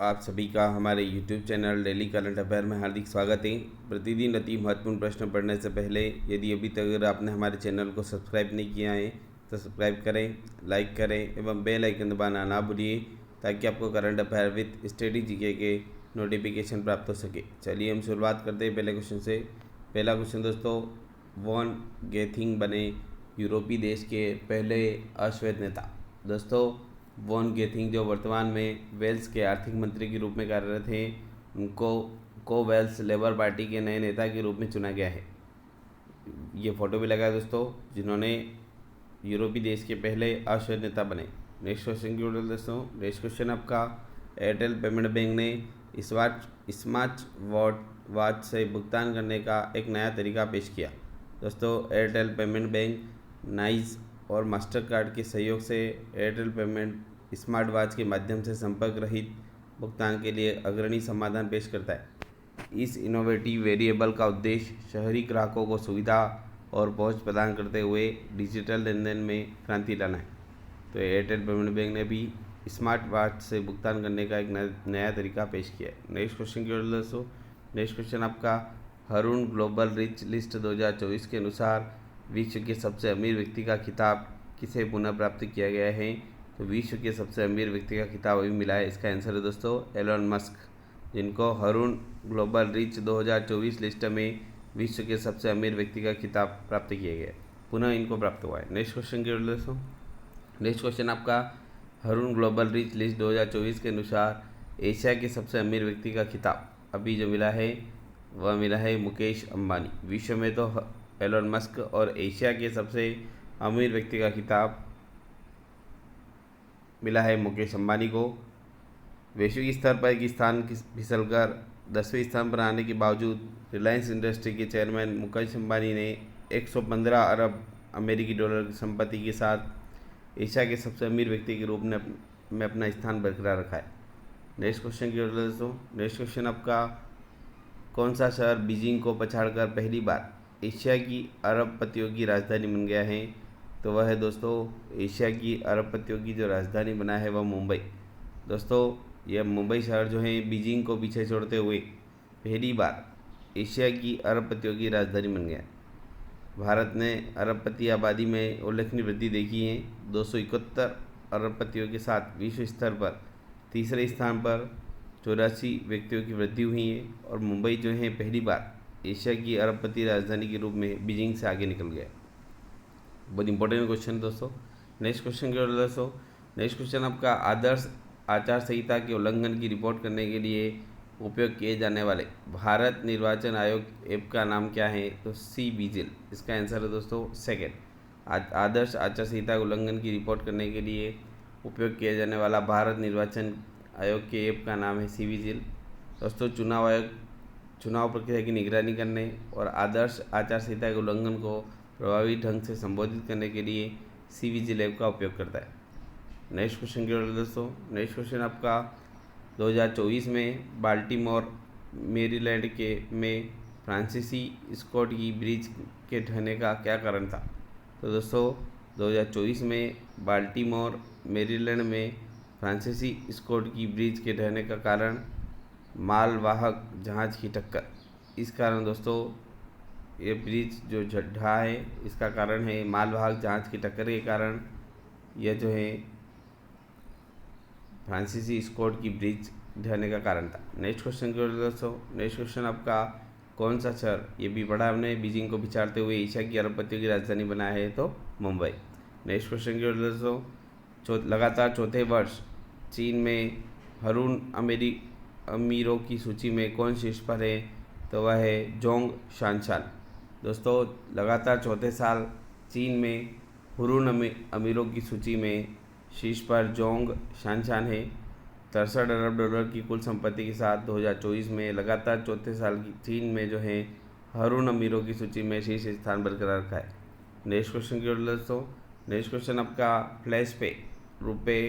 आप सभी का हमारे YouTube channel daily current affair में हार्दिक स्वागत है। प्रतिदिन अति महत्वपूर्ण प्रश्न पढ़ने से पहले यदि अभी तक अगर आपने हमारे चैनल को सब्सक्राइब नहीं किया है तो सब्सक्राइब करें, लाइक करें एवं बेल आइकन दबाना ना भूलिए ताकि आपको current affair with study GK के नोटिफिकेशन प्राप्त हो सके। चलिए हम शुरुआत करते हैं पहले क्वेश्चन से। पहला क्वेश्चन दोस्तों, वॉन गेथिंग बने यूरोपीय देश के पहले अश्वेत नेता। दोस्तों, वॉन गेथिंग जो वर्तमान में वेल्स के आर्थिक मंत्री के रूप में कार्यरत हैं, उनको को वेल्स लेबर पार्टी के नए नेता के रूप में चुना गया है। ये फोटो भी लगा है दोस्तों, जिन्होंने यूरोपीय देश के पहले अश्वेत नेता बने। नेक्स्ट क्वेश्चन की ओर दोस्तों, नेक्स्ट क्वेश्चन आपका, एयरटेल पेमेंट बैंक ने स्मार्ट वॉच से भुगतान करने का एक नया तरीका पेश किया। दोस्तों, एयरटेल पेमेंट बैंक नाइस और मास्टर कार्ड के सहयोग से एयरटेल पेमेंट स्मार्ट वॉच के माध्यम से संपर्क रहित भुगतान के लिए अग्रणी समाधान पेश करता है। इस इनोवेटिव वेरिएबल का उद्देश्य शहरी ग्राहकों को सुविधा और पहुंच प्रदान करते हुए डिजिटल लेन देन में क्रांति लाना है। तो एयरटेल पेमेंट बैंक ने भी स्मार्ट वॉच से भुगतान करने का एक नया तरीका पेश किया है। नेक्स्ट क्वेश्चन की ओर दोस्तों, नेक्स्ट क्वेश्चन आपका, हरून ग्लोबल रिच लिस्ट 2024 के अनुसार विश्व के सबसे अमीर व्यक्ति का खिताब किसे पुनः प्राप्त किया गया है। तो विश्व के सबसे अमीर व्यक्ति का खिताब अभी मिला है। इसका आंसर है दोस्तों एलोन मस्क, जिनको हरून ग्लोबल रिच 2024 लिस्ट में विश्व के सबसे अमीर व्यक्ति का खिताब प्राप्त किया गया, पुनः इनको प्राप्त हुआ है। नेक्स्ट क्वेश्चन की ओर दोस्तों, नेक्स्ट क्वेश्चन आपका, हरून ग्लोबल रिच लिस्ट 2024 के अनुसार एशिया के सबसे अमीर व्यक्ति का खिताब अभी जो मिला है वह मिला है मुकेश अंबानी। विश्व में तो एलोन मस्क और एशिया के सबसे अमीर व्यक्ति का खिताब मिला है मुकेश अंबानी को। वैश्विक स्तर पर एक स्थान फिसलकर 10वें स्थान पर आने के बावजूद रिलायंस इंडस्ट्री के चेयरमैन मुकेश अंबानी ने 115 अरब अमेरिकी डॉलर की संपत्ति के साथ एशिया के सबसे अमीर व्यक्ति के रूप में अपना स्थान बरकरार रखा है। नेक्स्ट क्वेश्चन की ओर दोस्तों, नेक्स्ट क्वेश्चन आपका, कौन सा शहर बीजिंग को पछाड़कर पहली बार एशिया की अरबपतियों की राजधानी बन गया है। तो वह है दोस्तों एशिया की अरबपतियों की जो राजधानी बना है वह मुंबई। दोस्तों, यह मुंबई शहर जो है बीजिंग को पीछे छोड़ते हुए पहली बार एशिया की अरबपतियों की राजधानी बन गया। भारत ने अरबपति आबादी में उल्लेखनीय वृद्धि देखी है। 271 अरबपतियों के साथ विश्व स्तर पर तीसरे स्थान पर 84 व्यक्तियों की वृद्धि हुई है और मुंबई जो है पहली बार एशिया की अरबपति राजधानी के रूप में बीजिंग से आगे निकल गया। बहुत इंपॉर्टेंट क्वेश्चन दोस्तों। नेक्स्ट क्वेश्चन की ओर दोस्तों, नेक्स्ट क्वेश्चन आपका, आदर्श आचार संहिता के उल्लंघन की रिपोर्ट करने के लिए उपयोग किए जाने वाले भारत निर्वाचन आयोग ऐप का नाम क्या है। तो सी विजिल, इसका आंसर है दोस्तों सेकेंड। आदर्श आचार संहिता के उल्लंघन की रिपोर्ट करने के लिए उपयोग किया जाने वाला भारत निर्वाचन आयोग के ऐप का नाम है सी विजिल। दोस्तों, चुनाव आयोग चुनाव प्रक्रिया की निगरानी करने और आदर्श आचार संहिता के उल्लंघन को प्रभावी ढंग से संबोधित करने के लिए सी विजिल ऐप का उपयोग करता है। नेक्स्ट क्वेश्चन की ओर दोस्तों, नेक्स्ट क्वेश्चन आपका, 2024 में बाल्टीमोर मेरीलैंड के में फ्रांसीसी स्कॉट की ब्रिज के ढहने का क्या कारण था। तो दोस्तों, 2024 में बाल्टीमोर मेरीलैंड में फ्रांसीसी स्कॉट की ब्रिज के ढहने का कारण मालवाहक जहाज़ की टक्कर। इस कारण दोस्तों ये ब्रिज जो ढहा है इसका कारण है मालवाहक जहाज़ की टक्कर के कारण यह जो है फ्रांसीसी स्कॉट की ब्रिज ढहने का कारण था। नेक्स्ट क्वेश्चन की ओर दोस्तों, नेक्स्ट क्वेश्चन आपका, कौन सा शहर, ये भी पढ़ा हमने, बीजिंग को पिछाड़ते हुए एशिया की अरबपतियों की राजधानी बना है। तो मुंबई। नेक्स्ट क्वेश्चन की ओर दोस्तों, लगातार चौथे वर्ष चीन में हरून अमीरों की सूची में कौन शीर्ष पर है। तो वह है जोंग शानशान। दोस्तों, लगातार चौथे साल चीन में हुरून अमीरों की सूची में शीर्ष पर जोंग शानशान है। 63 अरब डॉलर की कुल संपत्ति के साथ 2024 में लगातार चौथे साल की चीन में जो है हरून अमीरों की सूची में शीर्ष स्थान बरकरार रखा है। नेक्स्ट क्वेश्चन की ओर दोस्तों, नेक्स्ट क्वेश्चन आपका, फ्लैश पे रुपए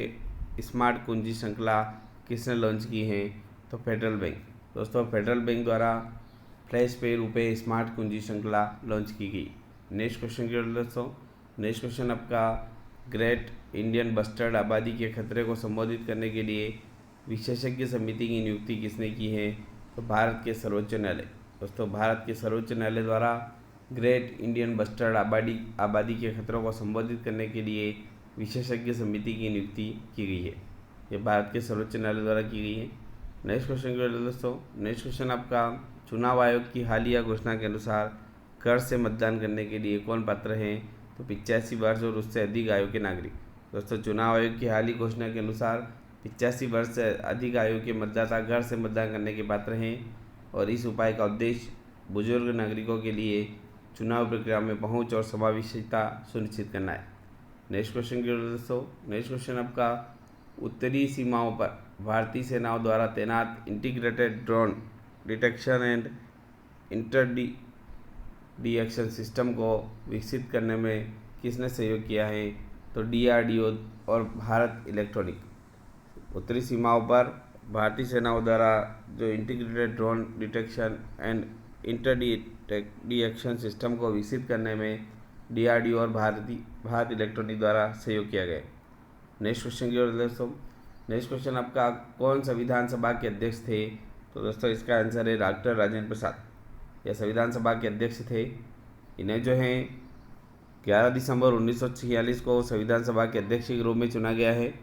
स्मार्ट कुंजी श्रृंखला किसने लॉन्च की है। तो फेडरल बैंक। दोस्तों, फेडरल बैंक द्वारा फ्लैश पे रुपए स्मार्ट कुंजी श्रृंखला लॉन्च की गई। नेक्स्ट क्वेश्चन की ओर दोस्तों, नेक्स्ट क्वेश्चन आपका, ग्रेट इंडियन बस्टर्ड आबादी के खतरे को संबोधित करने के लिए विशेषज्ञ समिति की नियुक्ति किसने की है? तो भारत के सर्वोच्च न्यायालय। दोस्तों, भारत के सर्वोच्च न्यायालय द्वारा ग्रेट इंडियन बस्टर्ड आबादी के खतरों को संबोधित करने के लिए विशेषज्ञ समिति की नियुक्ति की गई है। ये भारत के सर्वोच्च न्यायालय द्वारा की गई है। नेक्स्ट क्वेश्चन की ओर दोस्तों, नेक्स्ट क्वेश्चन आपका, चुनाव आयोग की हालिया घोषणा के अनुसार कर से मतदान करने के लिए कौन पात्र हैं? तो 85 वर्ष और उससे अधिक आयु के नागरिक। दोस्तों, चुनाव आयोग की हाल ही घोषणा के अनुसार 85 वर्ष से अधिक आयु के मतदाता घर से मतदान करने के पात्र हैं और इस उपाय का उद्देश्य बुजुर्ग नागरिकों के लिए चुनाव प्रक्रिया में पहुंच और समावेशिता सुनिश्चित करना है। नेक्स्ट क्वेश्चन की ओर दोस्तों, नेक्स्ट क्वेश्चन आपका, उत्तरी सीमाओं पर भारतीय सेनाओं द्वारा तैनात integrated drone detection and interdiction system को विकसित करने में किसने सहयोग किया है? तो DRDO और भारत इलेक्ट्रॉनिक। उत्तरी सीमाओं पर भारतीय सेनाओं द्वारा जो integrated drone detection and interdiction system को विकसित करने में DRDO और भारत इलेक्ट्रॉनिक द्वारा सहयोग किया गया। नेक्स्ट क्वेश्चन की ओर दोस्तों, नेक्स्ट क्वेश्चन आपका, कौन संविधान सभा के अध्यक्ष थे? तो दोस्तों, इसका आंसर है डॉक्टर राजेंद्र प्रसाद। यह संविधान सभा के अध्यक्ष थे। इन्हें जो है 11 दिसंबर 1946 को संविधान सभा के अध्यक्ष के रूप में चुना गया है।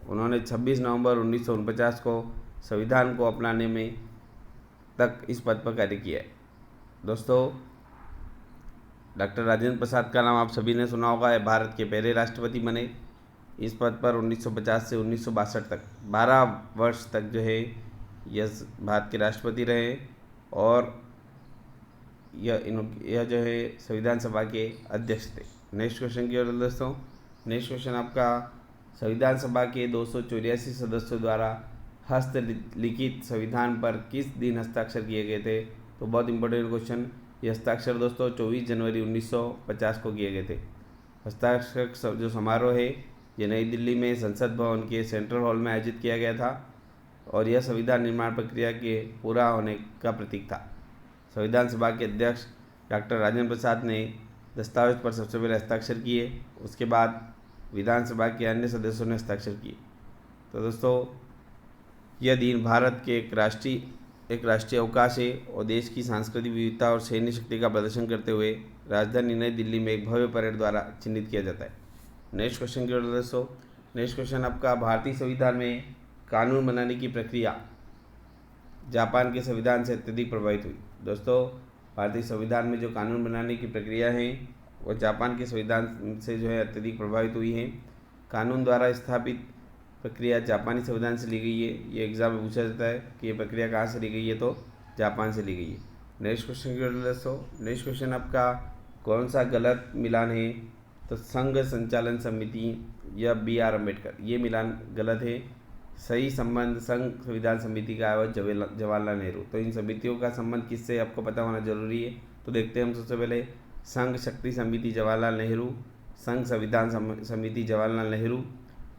उन्होंने 26 नवंबर 1949 को संविधान को अपनाने में तक इस पद पर कार्य किया है। दोस्तों, डॉक्टर राजेंद्र प्रसाद का नाम आप सभी ने सुना होगा। यह भारत के पहले राष्ट्रपति बने। इस पद पर 1950 से 1962 तक 12 वर्ष तक जो है यह भारत के राष्ट्रपति रहे और यह जो है संविधान सभा के अध्यक्ष थे। नेक्स्ट क्वेश्चन की ओर दोस्तों, नेक्स्ट क्वेश्चन आपका, संविधान सभा के 284 सदस्यों द्वारा हस्तलिखित संविधान पर किस दिन हस्ताक्षर किए गए थे? तो बहुत इंपॉर्टेंट क्वेश्चन। ये हस्ताक्षर दोस्तों 24 जनवरी 1950 को किए गए थे। हस्ताक्षर जो समारोह है ये नई दिल्ली में संसद भवन के सेंट्रल हॉल में आयोजित किया गया था और यह संविधान निर्माण प्रक्रिया के पूरा होने का प्रतीक था। संविधान सभा के अध्यक्ष डॉक्टर राजेंद्र प्रसाद ने दस्तावेज पर सबसे पहले हस्ताक्षर किए, उसके बाद विधानसभा के अन्य सदस्यों ने हस्ताक्षर किए। तो दोस्तों, यह दिन भारत के एक राष्ट्रीय अवकाश है और देश की सांस्कृतिक विविधता और सैन्य शक्ति का प्रदर्शन करते हुए राजधानी नई दिल्ली में एक भव्य परेड द्वारा चिन्हित किया जाता है। नेक्स्ट क्वेश्चन की ओर दोस्तों, नेक्स्ट क्वेश्चन आपका, भारतीय संविधान में कानून बनाने की प्रक्रिया जापान के संविधान से अत्यधिक प्रभावित हुई। दोस्तों, भारतीय संविधान में जो कानून बनाने की प्रक्रिया है वो जापान के संविधान से जो है अत्यधिक प्रभावित हुई है। कानून द्वारा स्थापित प्रक्रिया जापानी संविधान से ली गई है। ये एग्जाम में पूछा जाता है कि ये प्रक्रिया कहाँ से ली गई है, तो जापान से ली गई है। नेक्स्ट क्वेश्चन की ओर दोस्तों, नेक्स्ट क्वेश्चन आपका, कौन सा गलत मिलान है? तो संघ संचालन समिति या BR अम्बेडकर, ये मिलान गलत है। सही संबंध संघ संविधान समिति का है जवाहरलाल नेहरू। तो इन समितियों का संबंध किससे आपको पता होना जरूरी है। तो देखते हैं हम सबसे पहले, संघ शक्ति समिति जवाहरलाल नेहरू, संघ संविधान समिति जवाहरलाल नेहरू,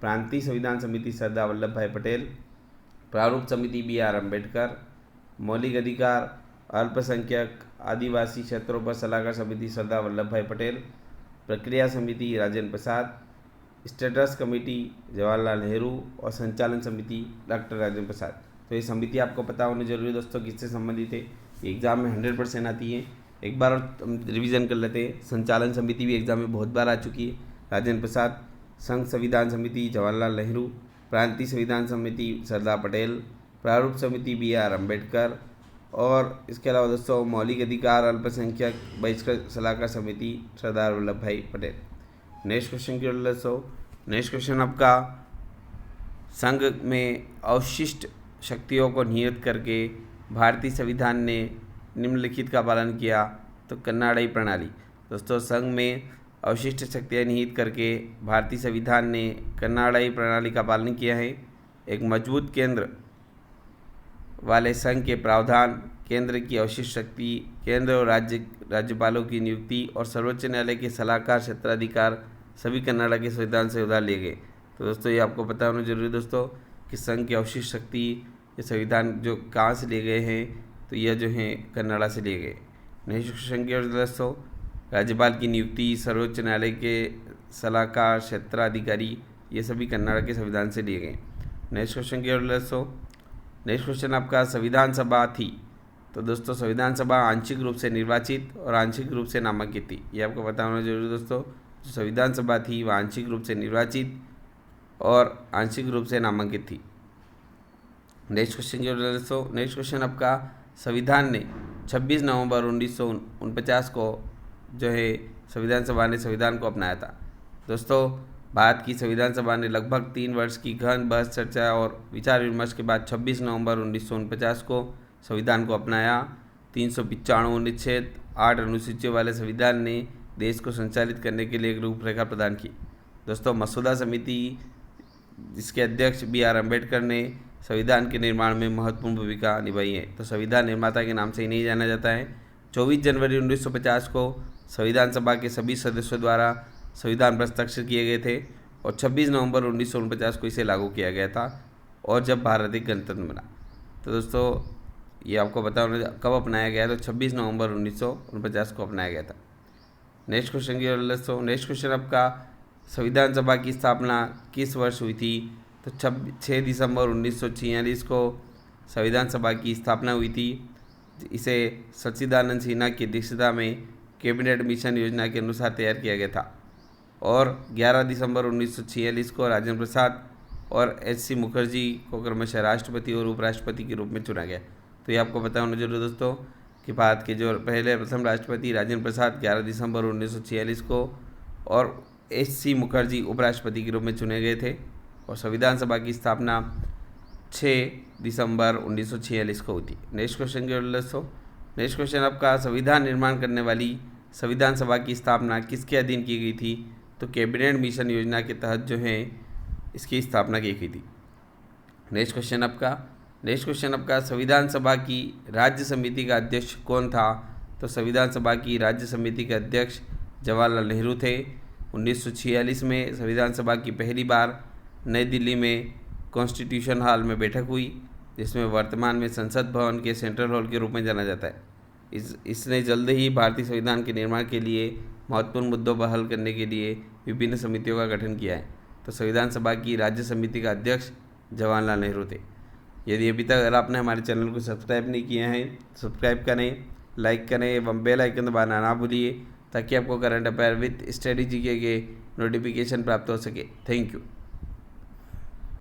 प्रांतीय संविधान समिति सरदार वल्लभ भाई पटेल, प्रारूप समिति BR अम्बेडकर, मौलिक अधिकार अल्पसंख्यक आदिवासी क्षेत्रों पर सलाहकार समिति सरदार वल्लभ भाई पटेल, प्रक्रिया समिति राजेंद्र प्रसाद, स्टेटस कमेटी जवाहरलाल नेहरू और संचालन समिति डॉक्टर राजेंद्र प्रसाद। तो ये समिति आपको पता होनी जरूरी है दोस्तों किससे संबंधित है। ये एग्जाम में 100% आती है। एक बार हम रिवीजन कर लेते हैं। संचालन समिति भी एग्जाम में बहुत बार आ चुकी है। राजेंद्र प्रसाद, संघ संविधान समिति जवाहरलाल नेहरू, प्रांतीय संविधान समिति सरदार पटेल, प्रारूप समिति BR अम्बेडकर और इसके अलावा दोस्तों मौलिक अधिकार अल्पसंख्यक बहिष्कृत सलाहकार समिति सरदार वल्लभ भाई पटेल। नेक्स्ट क्वेश्चन की ओर दोस्तों, नेक्स्ट क्वेश्चन आपका, संघ में अवशिष्ट शक्तियों को नियत करके भारतीय संविधान ने निम्नलिखित का पालन किया। तो कन्नाडाई प्रणाली। दोस्तों, संघ में अवशिष्ट शक्तियाँ निहित करके भारतीय संविधान ने कन्नाडाई प्रणाली का पालन किया है। एक मजबूत केंद्र वाले संघ के प्रावधान, केंद्र की अवशिष्ट शक्ति, केंद्र और राज्यपालों की नियुक्ति और सर्वोच्च न्यायालय के सलाहकार क्षेत्राधिकार सभी कन्नाडा के संविधान से उधार लिए गए। तो दोस्तों, ये आपको पता होना जरूरी है दोस्तों कि संघ की अवशिष्ट शक्ति ये संविधान जो कहाँ से लिए गए हैं, तो यह जो है कन्नाडा से लिए गए। नेक्स्ट क्वेश्चन की ओर दोस्तों, राज्यपाल की नियुक्ति, सर्वोच्च न्यायालय के सलाहकार क्षेत्राधिकारी, ये सभी कन्नाडा के संविधान से लिए गए। नेक्स्ट क्वेश्चन की ओर दोस्तों, नेक्स्ट क्वेश्चन आपका संविधान सभा थी। तो दोस्तों संविधान सभा आंशिक रूप से निर्वाचित और आंशिक रूप से नामांकित थी, ये आपको पता होना जरूरी दोस्तों। जो संविधान सभा थी वह आंशिक रूप से निर्वाचित और आंशिक रूप से नामांकित थी। नेक्स्ट क्वेश्चन की ओर दोस्तों, नेक्स्ट क्वेश्चन आपका संविधान ने 26 नवंबर 1949 को जो है संविधान सभा ने संविधान को अपनाया था। दोस्तों भारत की संविधान सभा ने लगभग 3 वर्ष की गहन बहस, चर्चा और विचार विमर्श के बाद 26 नवंबर 1949 को संविधान को अपनाया। 395 अनुच्छेद 8 अनुसूचियों वाले संविधान ने देश को संचालित करने के लिए एक रूपरेखा प्रदान की। दोस्तों मसौदा समिति जिसके अध्यक्ष BR अम्बेडकर ने संविधान के निर्माण में महत्वपूर्ण भूमिका निभाई है। तो संविधान निर्माता के नाम से ही नहीं जाना जाता है। 24 जनवरी 1950 को संविधान सभा के सभी सदस्यों द्वारा संविधान पर हस्ताक्षर किए गए थे और 26 नवंबर 1949 को इसे लागू किया गया था और जब भारत एक गणतंत्र बना। तो दोस्तों ये आपको पता होना कब अपनाया गया, तो 26 नवंबर 1949 को अपनाया गया था। नेक्स्ट क्वेश्चन की ओर दोस्तों, नेक्स्ट क्वेश्चन आपका संविधान सभा की स्थापना किस वर्ष हुई थी। तो 6 दिसंबर 1946 को संविधान सभा की स्थापना हुई थी। इसे सच्चिदानंद सिन्हा की अध्यक्षता में कैबिनेट मिशन योजना के अनुसार तैयार किया गया था और 11 दिसंबर 1946 को राजेंद्र प्रसाद और HC मुखर्जी को क्रमशः राष्ट्रपति और उपराष्ट्रपति के रूप में चुना गया। तो ये आपको पता होना जरूरी दोस्तों कि भारत के जो प्रथम राष्ट्रपति राजेंद्र प्रसाद 11 दिसंबर 1946 को और HC मुखर्जी उपराष्ट्रपति के रूप में चुने गए थे और संविधान सभा की स्थापना 6 दिसंबर 1946 को हुई थी। नेक्स्ट क्वेश्चन की ओर दोस्तों, नेक्स्ट क्वेश्चन आपका संविधान निर्माण करने वाली संविधान सभा की स्थापना किसके अधीन की गई थी। तो कैबिनेट मिशन योजना के तहत जो है इसकी स्थापना की गई थी। नेक्स्ट क्वेश्चन आपका संविधान सभा की राज्य समिति का अध्यक्ष कौन था। तो संविधान सभा की राज्य समिति के अध्यक्ष जवाहरलाल नेहरू थे। 1946 में संविधान सभा की पहली बार नई दिल्ली में कॉन्स्टिट्यूशन हॉल में बैठक हुई, जिसमें वर्तमान में संसद भवन के सेंट्रल हॉल के रूप में जाना जाता है। इसने जल्द ही भारतीय संविधान के निर्माण के लिए महत्वपूर्ण मुद्दों पर हल करने के लिए विभिन्न समितियों का गठन किया है। तो संविधान सभा की राज्य समिति का अध्यक्ष जवाहरलाल नेहरू थे। यदि अभी तक अगर आपने हमारे चैनल को सब्सक्राइब नहीं किया है, सब्सक्राइब करें, लाइक करें एवं बेल आइकन दबाना ना भूलिए ताकि आपको current affair with study GK के नोटिफिकेशन प्राप्त हो सके। Thank you.